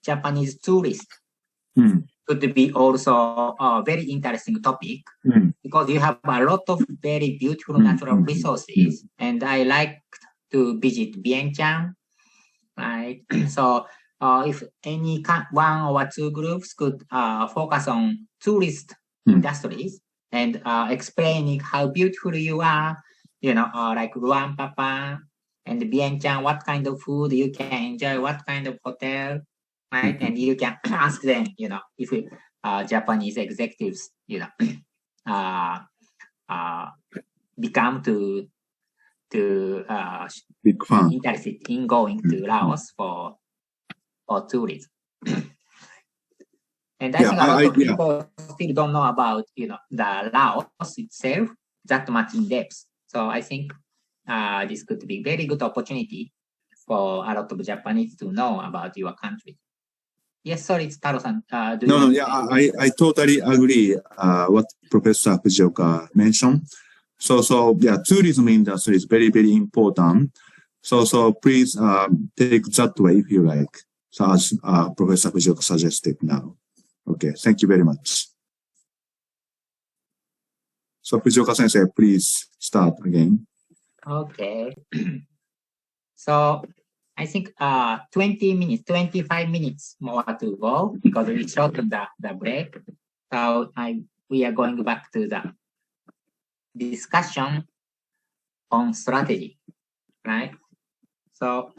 Japanese tourists Mm. could be also a very interesting topic because you have a lot of very beautiful natural resources, and I like to visit Vientiane, right? So if any one or two groups could focus on tourist industries and explaining how beautiful you are, like Luang Papa and Vientiane, what kind of food you can enjoy, what kind of hotel, right? And you can ask them, if Japanese executives, become to Big fan. interested in going to Laos for tourism. And I think a lot of people still don't know about, the Laos itself that much in depth. So I think this could be very good opportunity for a lot of Japanese to know about your country. Yes, sorry, it's Taro-san. I totally agree what Professor Fujioka mentioned. So tourism industry is very, very important. So please take that way if you like. So as Professor Fujioka suggested now. Okay, thank you very much. So Fujioka Sensei, please start again. Okay. So I think 25 minutes more to go because we shortened the break. So we are going back to the discussion on strategy, right? So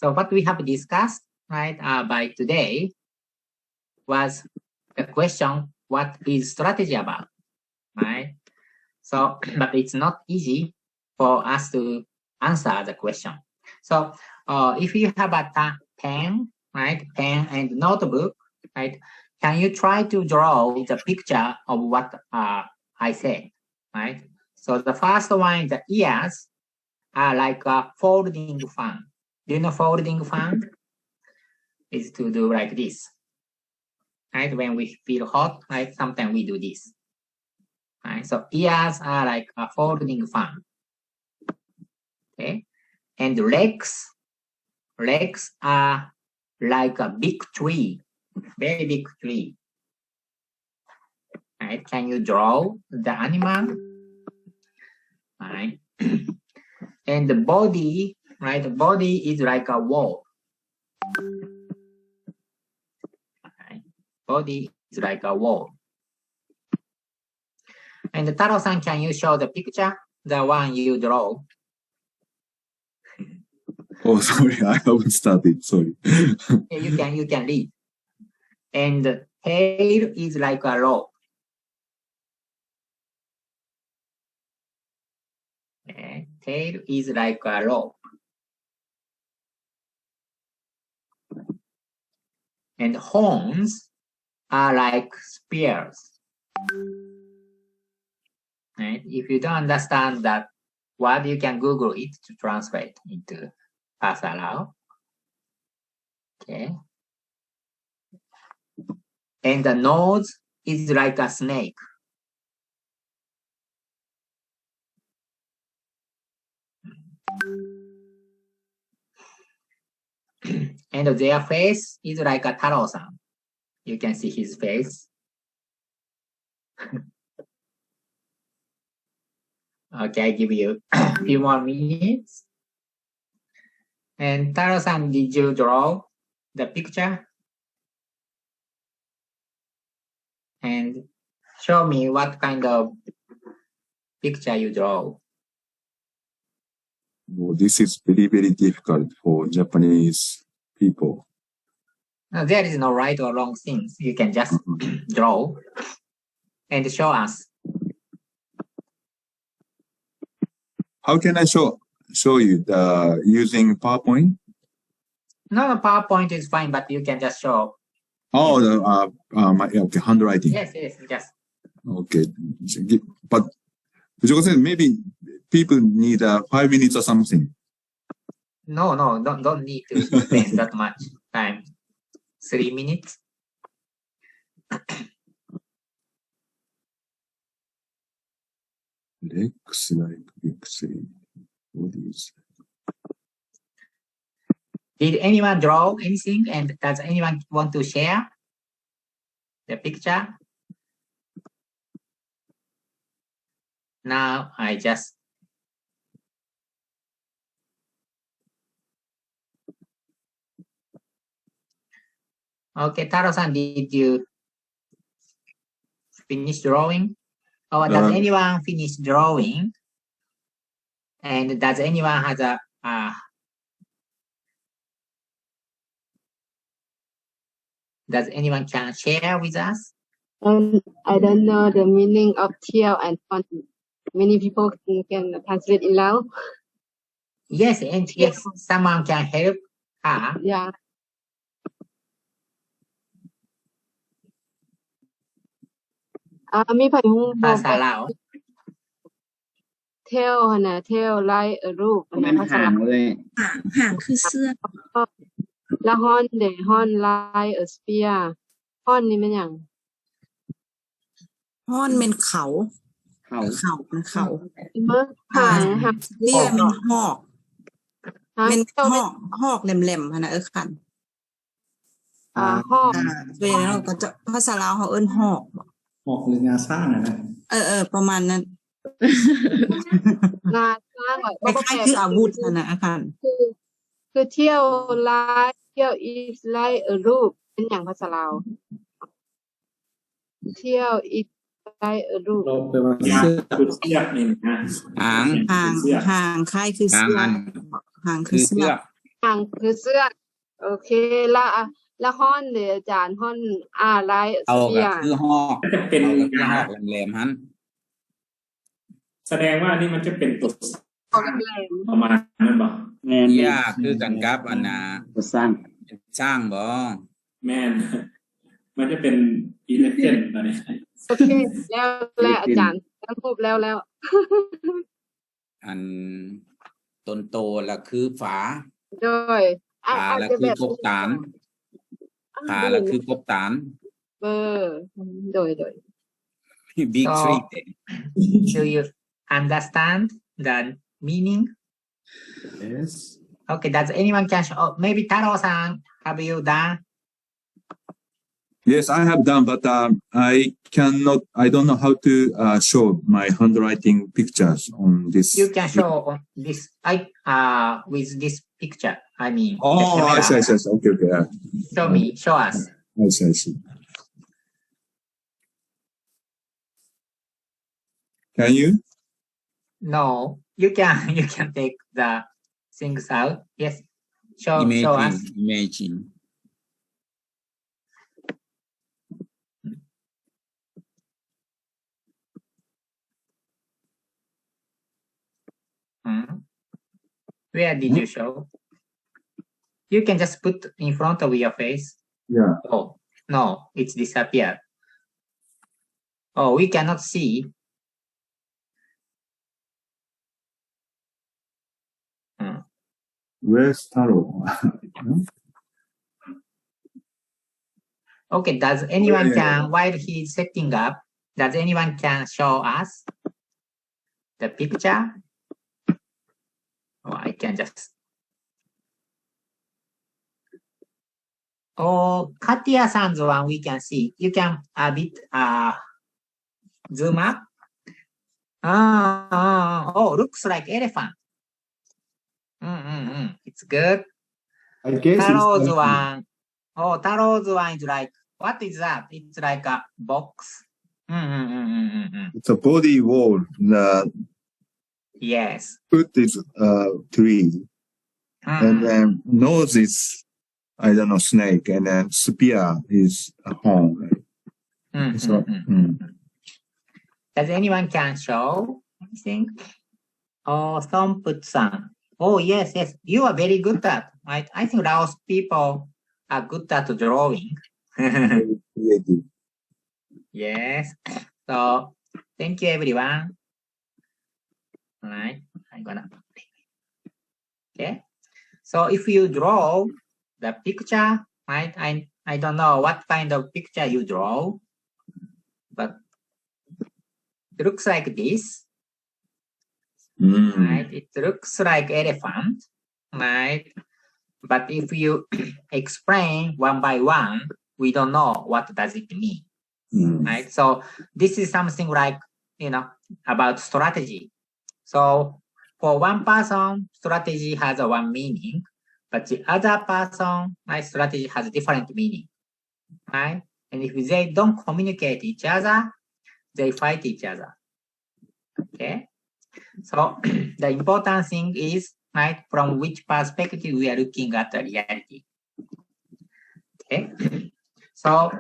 what we have discussed, right, by today was the question, what is strategy about, right? So, but it's not easy for us to answer the question. So, if you have a pen and notebook, right, can you try to draw the picture of what I said, right? So the first one, the ears are like a folding fan. Do you know folding fan? Is to do like this, right? When we feel hot, right? Sometimes we do this. Right? So ears are like a folding fan. Okay, and legs are like a big tree, very big tree. Right? Can you draw the animal? Right? And the body, right? The body is like a wall. Right? Body is like a wall. And Taro-san, can you show the picture, the one you draw? Oh, sorry, I haven't started. Sorry. You can read. And the tail is like a rope. Okay. Tail is like a rope. And horns are like spears. Right? If you don't understand that word, you can Google it to translate into Pasarao. Okay. And the nose is like a snake. And their face is like a Taro-san. You can see his face. Okay, I give you a few more minutes. And Taro-san, did you draw the picture? And show me what kind of picture you draw. Well, this is very, very difficult for Japanese people. Now, there is no right or wrong things. You can just draw and show us. How can I show you using PowerPoint? No, PowerPoint is fine, but you can just show. Oh, okay, handwriting. Yes, just. Okay, but maybe people need 5 minutes or something. No, don't need to spend that much time. 3 minutes. Legs like big tree. Bodies. Did anyone draw anything? And does anyone want to share the picture? Now I just okay, Taro-san, did you finish drawing? Or does anyone finish drawing? And does anyone has a does anyone can share with us? I don't know the meaning of tail and font. Many people can translate it now. Yes, and yes, someone can help her. Yeah. มีไผฮู้บ่ ภาษาลาว tail หั่นน่ะ tail like a รูป มันห่างเลย ห่างคือเสื้อ แล้ว horn เด้ horn like a spear horn นี่มันหยัง ห้อนเป็นเขา เขา เป็นเขา เบิ่งหาง เรียกเป็นหอก หาง เป็น tail หอกแหลมๆหั่นน่ะคัน หอก ส่วนใหญ่เราก็จะภาษาลาวเขาเอิ้นหอก หอกหรืองาสร้างอะนะ ประมาณนั้น งาช้าง คล้ายๆคืออาวุธนั่นน่ะคัน คือเที่ยว like เที่ยว is like a รูปเป็นหยังภาษาลาวเที่ยว is like a รูป เราไปว่าเสื้อคือเสื้อนี่นะ หาง ห่างคล้ายคือเสื้อห่างคือเสื้อ หางคือเสื้อโอเคแล้วฮ้อนเด้อาจารย์ฮ้อนlike เอา spear ก็คือหอก จะเป็น เอาก็คือห งา อกแหลมๆหัน แสดงว่านี่มันจะเป็นตัว หอกแหลม ประมาณนั้นบ่แม่น ยากคือกันกับอันน่ะ ตัวสร้าง สร้างบ่ แม่น มันจะเป็นอีเลฟเฟนตอนนี้ โอเคแล้วอาจารย์ตั้งรูปแล้ว อันต้นโตแล้วคือฝา โดย ฝาแล้วคือกบตานฝาแล้วคือกบตาน โดย big So- tree Do you understand the meaning? Yes. Okay, does anyone can show? Maybe Taro-san, have you done? Yes, I have done, but I don't know how to show my handwriting pictures on this. You can show on this. With this picture. I mean, the Oh, I camera. see. Okay. Show us. I see. Can you? No, you can. You can take the things out. Yes. Show us. imagine Where did you show? You can just put in front of your face. Yeah. Oh, no, it's disappeared. Oh, we cannot see. Where's Taro? Okay, does anyone Yeah. can, while he's setting up, does anyone can show us the picture? Oh, I can just. Oh, Katya-san's one we can see. You can a bit zoom up. Oh, looks like elephant. It's good. I guess Taro's it's one. Oh, Taro's one is like, what is that? It's like a box. it's a body wall. The Yes. foot is tree, and then nose is I don't know snake, and then spear is a horn. So, Does anyone can show anything? Oh, Somput-san. Oh, yes. You are very good at. I think Laos people are good at drawing. creative. Yes. So, thank you, everyone. All right. I'm gonna. Okay. So, if you draw the picture, right? I don't know what kind of picture you draw, but it looks like this. Right? It looks like elephant, right? But if you explain one by one, we don't know what does it mean, right? So this is something like, about strategy. So for one person, strategy has a one meaning, but the other person, right, strategy has a different meaning, right? And if they don't communicate each other, they fight each other. Okay. So the important thing is, right, from which perspective we are looking at the reality. Okay. So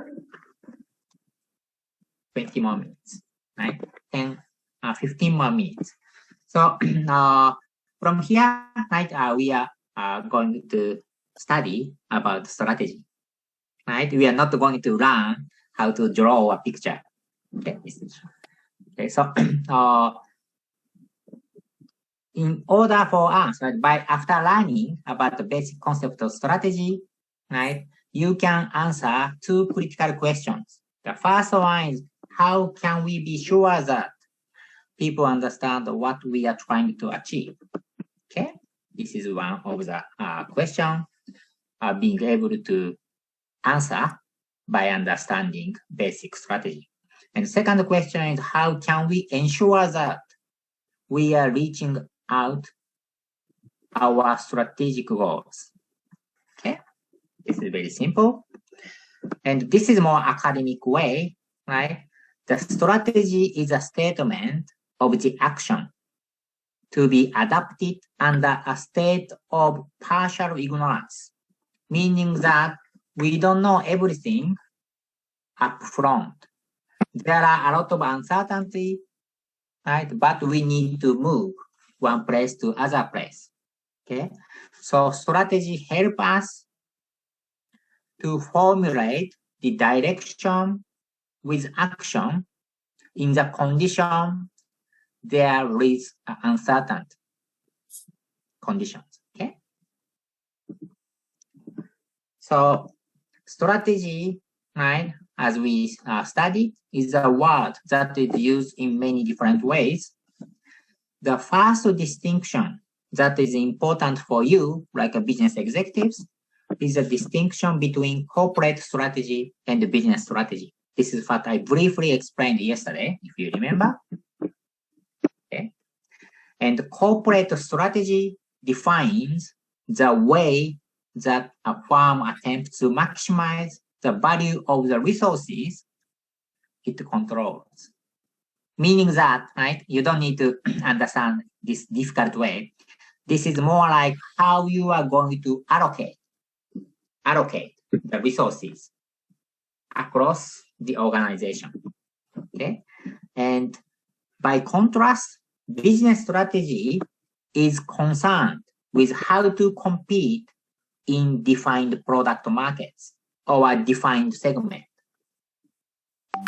20 more minutes, right? 15 more minutes. So from here, right, we are going to study about strategy, right? We are not going to learn how to draw a picture. Okay. Okay. So in order for us, right, after learning about the basic concept of strategy, right, you can answer two critical questions. The first one is, how can we be sure that people understand what we are trying to achieve? Okay, this is one of the questions being able to answer by understanding basic strategy. And the second question is, how can we ensure that we are reaching out our strategic goals? Okay, this is very simple. And this is more academic way, right? The strategy is a statement of the action to be adapted under a state of partial ignorance, meaning that we don't know everything up front. There are a lot of uncertainty, right? But we need to move one place to other place. Okay, so strategy help us to formulate the direction with action in the condition there is uncertain conditions. Okay, so strategy, right, as we studied, is a word that is used in many different ways. The first distinction that is important for you, like a business executives, is a distinction between corporate strategy and business strategy. This is what I briefly explained yesterday, if you remember. Okay. And corporate strategy defines the way that a firm attempts to maximize the value of the resources it controls. Meaning that, right, you don't need to understand this difficult way. This is more like how you are going to allocate the resources across the organization. Okay. And by contrast, business strategy is concerned with how to compete in defined product markets or a defined segment.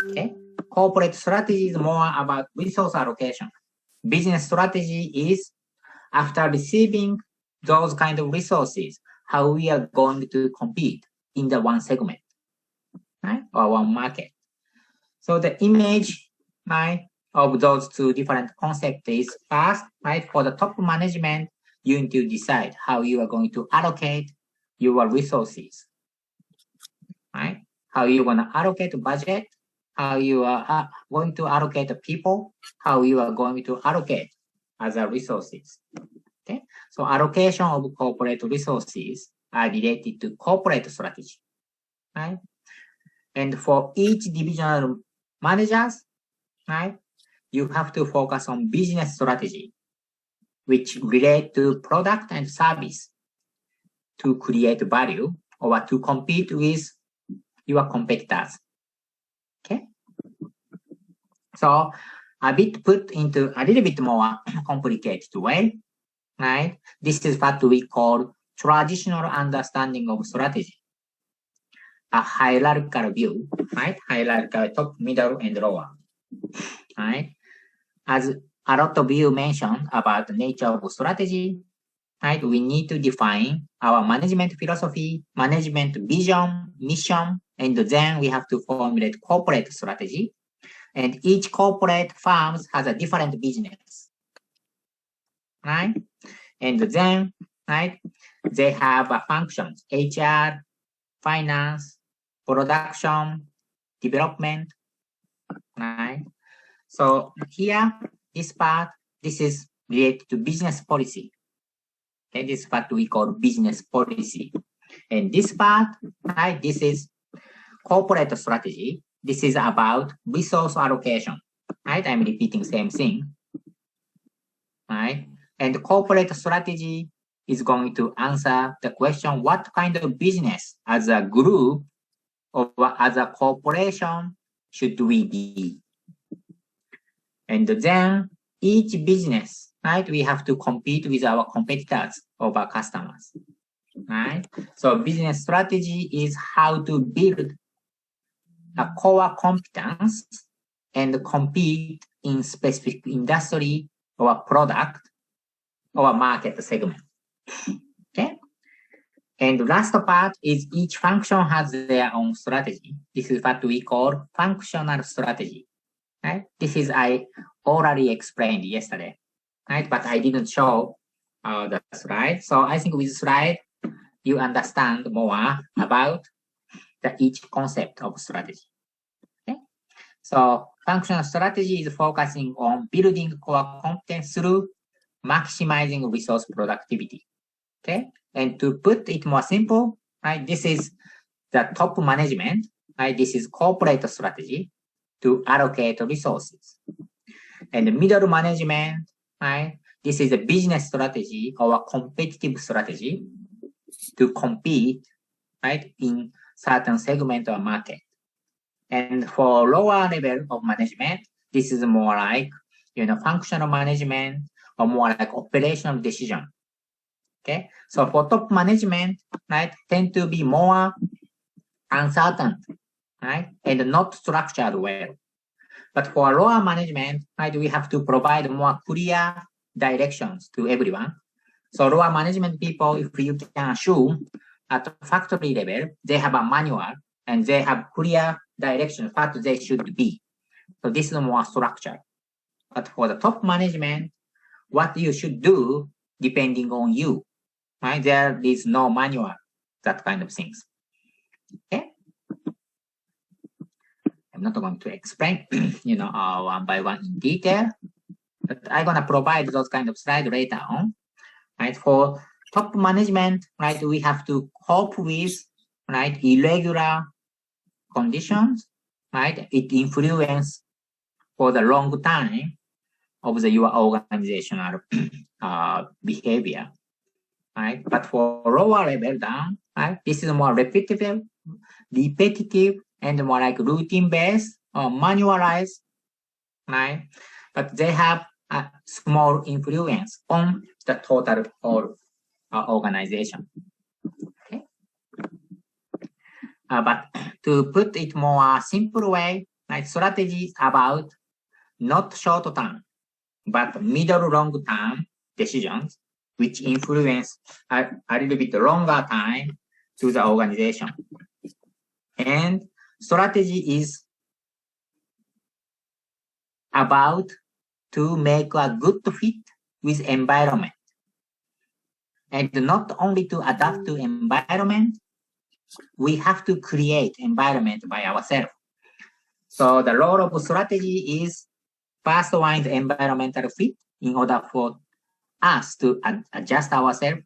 Okay. Corporate strategy is more about resource allocation. Business strategy is, after receiving those kind of resources, how we are going to compete in the one segment, right, or one market. So the image, right, of those two different concepts is first, right, for the top management, you need to decide how you are going to allocate your resources, right? How you going to allocate budget, how you are going to allocate the people, how you are going to allocate other resources. Okay, so allocation of corporate resources are related to corporate strategy, right? And for each divisional managers, right, you have to focus on business strategy, which relate to product and service to create value or to compete with your competitors. Okay, so a bit put into a little bit more complicated way, right? This is what we call traditional understanding of strategy. A hierarchical view, right? Hierarchical top, middle, and lower, right? As a lot of you mentioned about the nature of strategy, right? We need to define our management philosophy, management vision, mission, and then we have to formulate corporate strategy. And each corporate firm has a different business, right? And then right? They have functions, HR, finance, production, development, right? So here, this part, this is related to business policy. Okay, this is what we call business policy. And this part, right, this is corporate strategy. This is about resource allocation, right? I'm repeating same thing, right? And corporate strategy is going to answer the question, what kind of business as a group or as a corporation should we be? And then each business, right, we have to compete with our competitors or our customers, right? So business strategy is how to build a core competence and compete in specific industry or product or market segment. Okay. And the last part is each function has their own strategy. This is what we call functional strategy. Right? This is I already explained yesterday, right? But I didn't show the slide. So I think with slide, you understand more about each concept of strategy. Okay? So functional strategy is focusing on building core competence through maximizing resource productivity. Okay? And to put it more simple, right? This is the top management, right? This is corporate strategy to allocate resources. And the middle management, right? This is a business strategy or a competitive strategy to compete, right, in certain segment or market. And for lower level of management, this is more like, functional management or more like operational decision. Okay. So for top management, right, tend to be more uncertain, right, and not structured well. But for lower management, right, we have to provide more clear directions to everyone. So lower management people, if you can assume at factory level, they have a manual and they have clear direction what they should be. So this is more structured. But for the top management, what you should do depending on you, right? There is no manual, that kind of things. Okay. I'm not going to explain, one by one in detail, but I'm going to provide those kind of slides later on, right? For top management, right, we have to cope with, right, irregular conditions, right? It influences for the long time of your organizational behavior, right? But for lower level down, right, this is more repetitive, and more like routine-based or manualized, right? But they have a small influence on the total whole organization. Okay. But to put it more simple way, like strategy is about not short term, but middle long term decisions, which influence a little bit longer time to the organization. And strategy is about to make a good fit with environment. And not only to adapt to environment, we have to create environment by ourselves. So the role of strategy is first one is environmental fit in order for us to adjust ourselves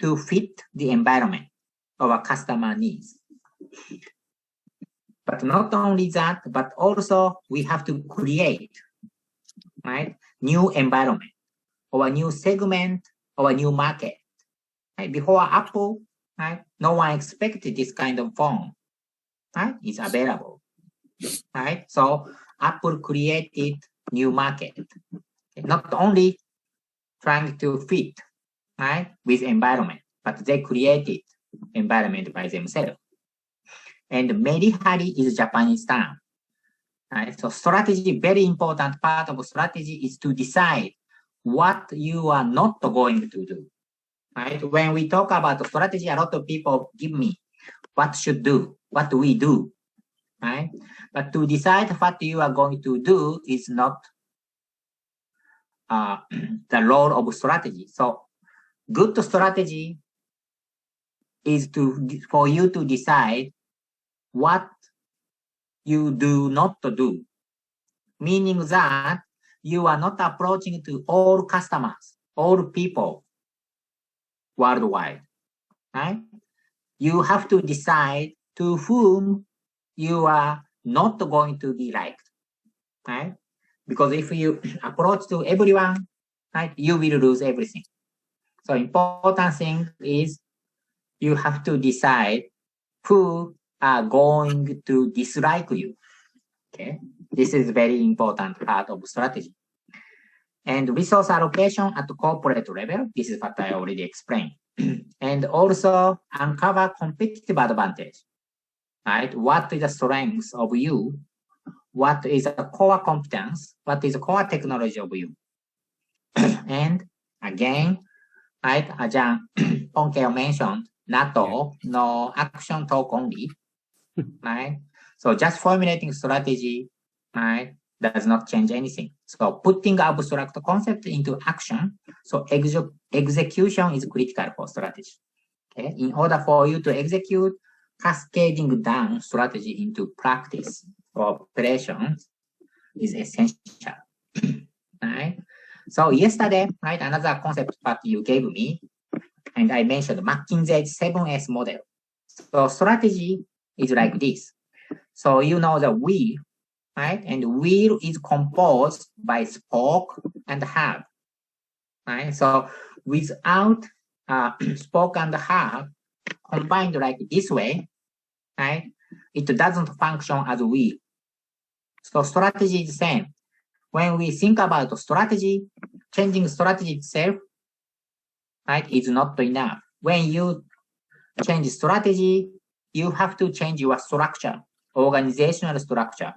to fit the environment our customer needs. But not only that, but also we have to create, right, new environment or a new segment or a new market. Right? Before Apple, right, no one expected this kind of phone, right, is available, right? So Apple created new market, not only trying to fit, right, with environment, but they created environment by themselves. And Merihari is Japanese term. Right? So strategy, very important part of strategy is to decide what you are not going to do. Right? When we talk about strategy, a lot of people give me what should do, what do we do, right? But to decide what you are going to do is not the role of strategy. So good strategy is for you to decide what you do not do, meaning that you are not approaching to all customers, all people worldwide, right? You have to decide to whom you are not going to be liked, right? Because if you approach to everyone, right, you will lose everything. So important thing is you have to decide who are going to dislike you. Okay, this is very important part of strategy. And resource allocation at the corporate level, this is what I already explained. And also uncover competitive advantage, right? What is the strengths of you? What is the core competence? What is the core technology of you? And again, right, as Ponkeo mentioned, NATO, no action talk only, right? So just formulating strategy, right, does not change anything. So putting abstract concept into action, so execution is critical for strategy. Okay, in order for you to execute, cascading down strategy into practice or operations is essential. Right? So yesterday, right, another concept that you gave me, and I mentioned McKinsey's 7S model. So strategy is like this. So you know the wheel, right? And wheel is composed by spoke and hub, right? So without spoke and hub combined like this way, right? It doesn't function as a wheel. So strategy is the same. When we think about strategy, changing strategy itself, right, is not enough. When you change strategy, you have to change your structure, organizational structure.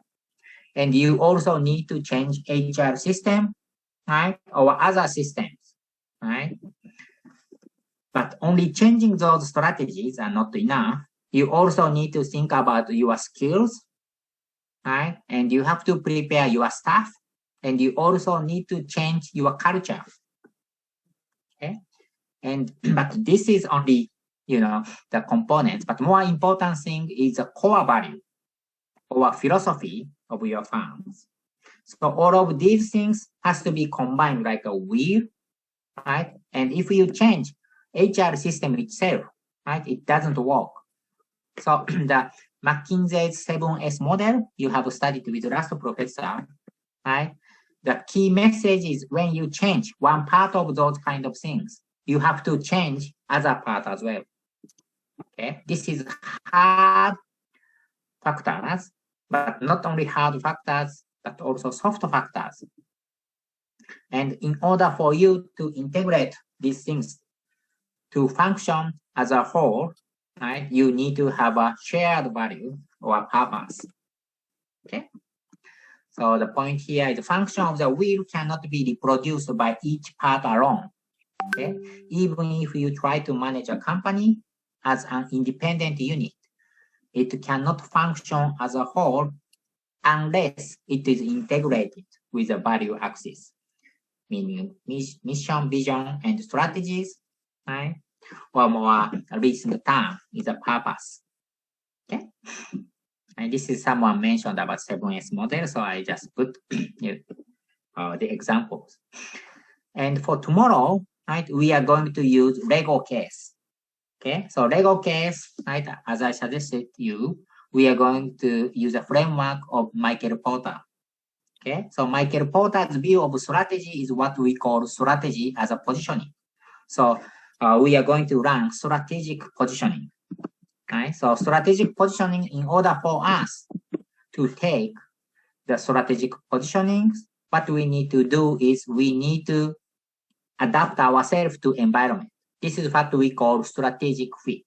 And you also need to change HR system, right, or other systems, right? But only changing those strategies are not enough. You also need to think about your skills, right? And you have to prepare your staff, and you also need to change your culture. Okay, and but this is only, you know, the components. But more important thing is the core value or philosophy of your firms. So all of these things has to be combined like a wheel, right? And if you change HR system itself, right, it doesn't work. So the McKinsey's 7S model you have studied with the last professor, right? The key message is when you change one part of those kind of things, you have to change other part as well. Okay, this is hard factors, but not only hard factors, but also soft factors. And in order for you to integrate these things to function as a whole, right, you need to have a shared value or purpose. Okay. So the point here is the function of the wheel cannot be reproduced by each part alone. Okay. Even if you try to manage a company as an independent unit, it cannot function as a whole unless it is integrated with the value axis, meaning mission, vision, and strategies, right? Or more recent term is a purpose. Okay. And this is someone mentioned about 7S model, so I just put the examples. And for tomorrow, right, we are going to use Lego case. Okay, so Lego case, right, as I suggested you, we are going to use a framework of Michael Porter. Okay, so Michael Porter's view of strategy is what we call strategy as a positioning. So we are going to run strategic positioning. Right? So strategic positioning, in order for us to take the strategic positioning, what we need to do is we need to adapt ourselves to environment. This is what we call strategic fit.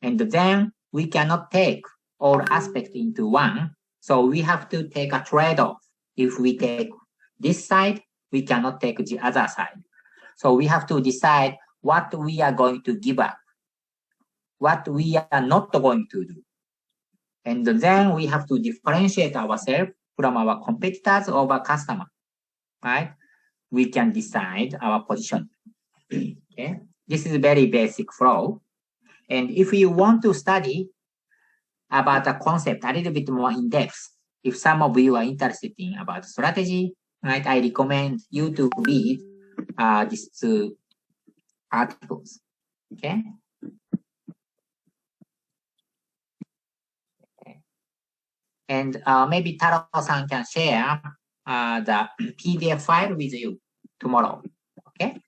And then we cannot take all aspects into one. So we have to take a trade-off. If we take this side, we cannot take the other side. So we have to decide what we are going to give up, what we are not going to do. And then we have to differentiate ourselves from our competitors or our customer, right? We can decide our position. Okay, this is a very basic flow. And if you want to study about the concept a little bit more in depth, if some of you are interested in about strategy, right, I recommend you to read these two articles. Okay. And maybe Taro-san can share the PDF file with you tomorrow. Okay.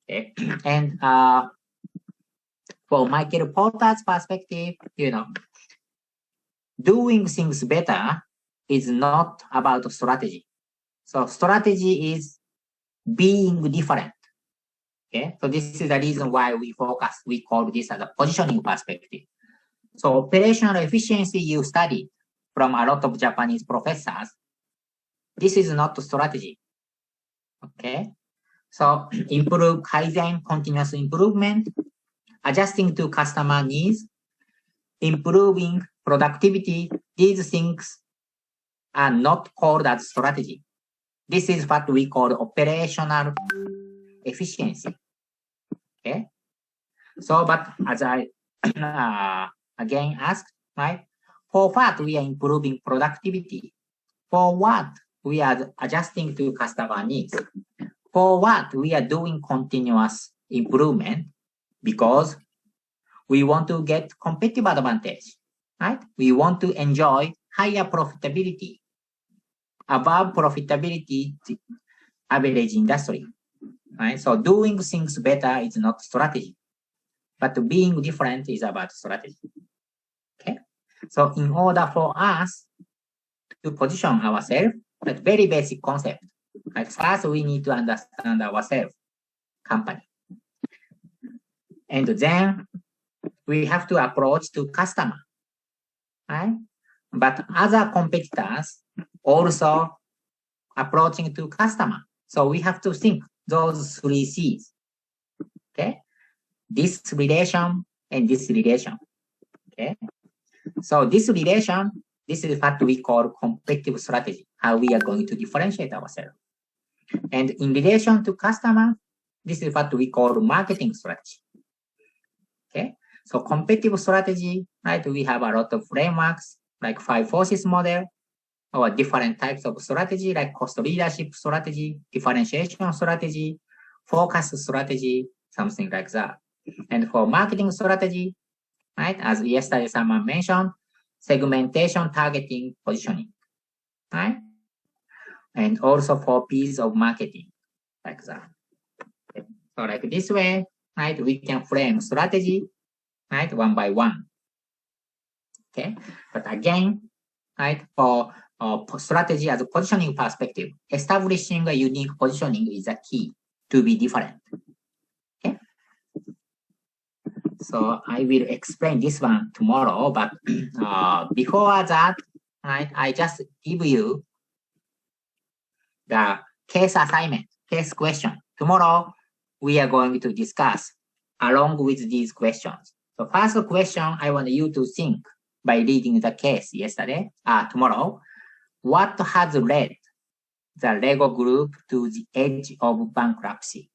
Okay. And for Michael Porter's perspective, doing things better is not about strategy. So strategy is being different. Okay, so this is the reason why we call this as a positioning perspective. So operational efficiency you studied from a lot of Japanese professors, this is not strategy. Okay, so improve, kaizen, continuous improvement, adjusting to customer needs, improving productivity, these things are not called as strategy. This is what we call operational efficiency. Okay. So, but as I again asked, right? For what we are improving productivity? For what we are adjusting to customer needs? For what we are doing continuous improvement? Because we want to get competitive advantage, right? We want to enjoy higher profitability, above profitability average industry, right? So doing things better is not strategy, but being different is about strategy. Okay. So in order for us to position ourselves, that very basic concept, right? First, we need to understand ourselves, company. And then we have to approach to customer, right? But other competitors also approaching to customer. So we have to think those 3 C's. Okay. This relation and this relation. Okay. So this relation, this is what we call competitive strategy, how we are going to differentiate ourselves. And in relation to customer, this is what we call marketing strategy. Okay. So competitive strategy, right? We have a lot of frameworks like 5 forces model, or different types of strategy like cost leadership strategy, differentiation strategy, focus strategy, something like that. And for marketing strategy, right, as yesterday someone mentioned, segmentation, targeting, positioning, right? And also for pieces of marketing, like that. Okay. So like this way, right, we can frame strategy, right, one by one. Okay, but again, right, for strategy as a positioning perspective, establishing a unique positioning is a key to be different. Okay. So I will explain this one tomorrow, but before that, right, I just give you the case assignment, case question. Tomorrow, we are going to discuss along with these questions. So first question, I want you to think by reading the case tomorrow. What has led the Lego group to the edge of bankruptcy?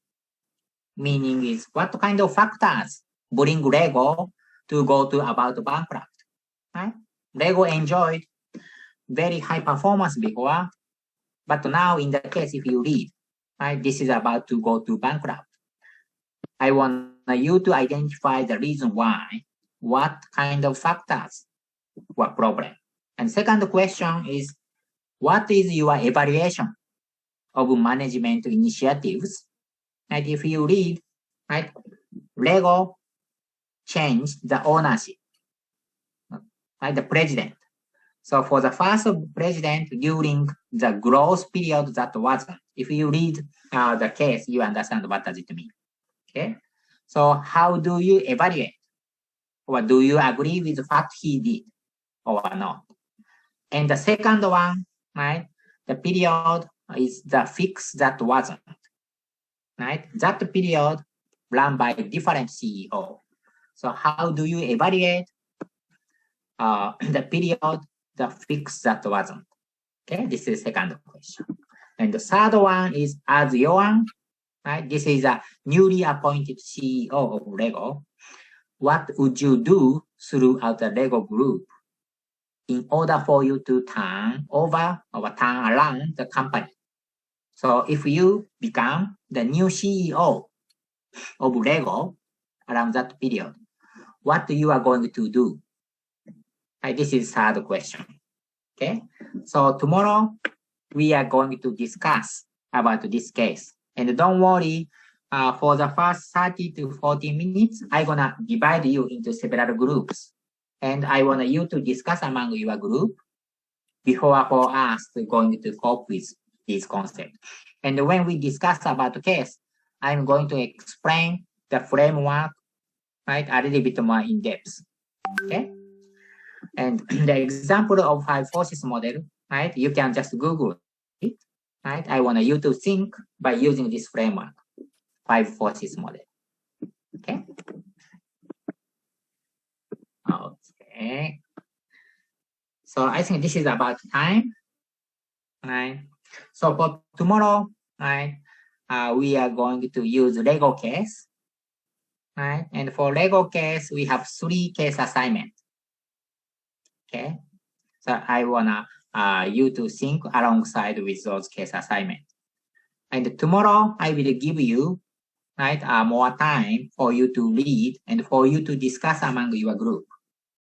Meaning is what kind of factors bring Lego to go to about bankrupt? Right? Lego enjoyed very high performance before, but now in the case, if you read, right, this is about to go to bankrupt. I want you to identify the reason why, what kind of factors were problem. And second question is, what is your evaluation of management initiatives? And if you read, right, Lego changed the ownership, right, the president. So for the first president during the growth period that wasn't, if you read the case, you understand what does it mean. Okay. So how do you evaluate? Or do you agree with what he did or not? And the second one, right, the period is the fix that wasn't, right? That period run by different CEO. So how do you evaluate the period, the fix that wasn't? Okay, this is the second question. And the third one is as Johan, right? This is a newly appointed CEO of Lego. What would you do throughout the Lego group in order for you to turn over or turn around the company? So if you become the new CEO of Lego around that period, what you are going to do? Right, this is third question. Okay, so tomorrow we are going to discuss about this case. And don't worry, for the first 30 to 40 minutes, I'm gonna divide you into several groups. And I want you to discuss among your group before for us going to cope with this concept. And when we discuss about the case, I'm going to explain the framework, right, a little bit more in depth. Okay. And the example of 5 forces model, right, you can just Google it, right? I want you to think by using this framework, 5 forces model. Okay. Okay. So I think this is about time, right? So for tomorrow, right, we are going to use Lego case, right? And for Lego case, we have 3 case assignments. Okay. So I wanna you to think alongside with those case assignments. And tomorrow I will give you, right, more time for you to read and for you to discuss among your group.